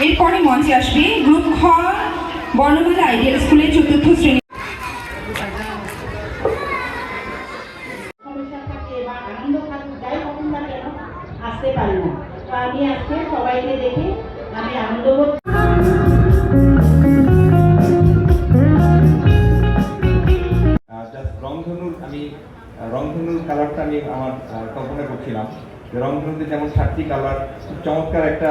এরপরে মঞ্চে আসবে গ্রুপ খ বর্ণমালা আইডিয়াল স্কুলের চতুর্থ শ্রেণী। আসতে পারি না, তো আমি আজকে সবাইকে দেখে আমি আনন্দ করছি। রংধনুর কালারটা আমি আমার কল্পনা করছিলাম যে রংধনুতে যেমন 7টি কালার চমৎকার একটা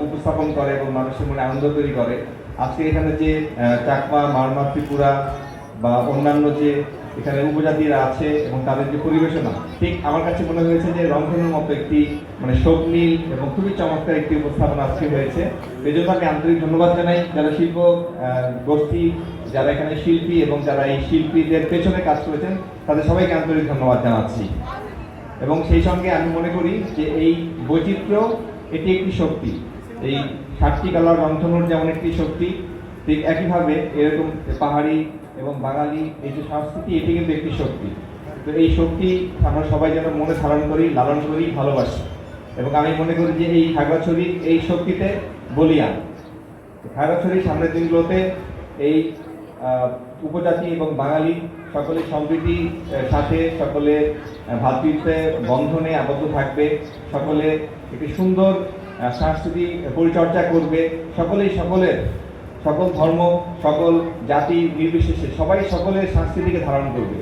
উপস্থাপন করে এবং মানুষের মনে আনন্দ তৈরি করে। আজকে এখানে যে চাকমা, মারমা, ত্রিপুরা বা অন্যান্য যে এখানে উপজাতিরা আছে এবং তাদের যে পরিবেশনা, ঠিক আমার কাছে মনে হয়েছে যে রংধনুর মতো একটি মানে শোভনীল এবং খুবই চমৎকার একটি উপস্থাপনা আজকে হয়েছে। এই জন্য আমি আন্তরিক ধন্যবাদ জানাই যারা শিল্প গোষ্ঠী, যারা এখানে শিল্পী এবং যারা এই শিল্পীদের পেছনে কাজ করেছেন, তাদের সবাইকে আন্তরিক ধন্যবাদ জানাচ্ছি। এবং সেই সঙ্গে আমি মনে করি যে এই বৈচিত্র্য এটি একটি শক্তি। এই 7টি কালার রংধনুর যেমন একটি শক্তি, ঠিক একইভাবে এরকম পাহাড়ি এবং বাঙালি এই যে সংস্কৃতি, এটি কিন্তু একটি শক্তি। তো এই শক্তি আমরা সবাই যেন মনে ধারণ করি, লালন করি, ভালোবাসি। এবং আমি মনে করি যে এই খাগড়াছড়ি এই শক্তিতে বলিয়ান। খাগড়াছড়ির সামনের দিনগুলোতে এই উপজাতি এবং বাঙালি সকলে সম্প্রীতির সাথে, সকলে ভ্রাতৃত্বের বন্ধনে আবদ্ধ থাকবে, সকলে একটি সুন্দর সাংস্কৃতিক পরিচর্যা করবে, সকলের সকল ধর্ম, সকল জাতি নির্বিশেষে সবাই সকলের সংস্কৃতিকে ধারণ করবে।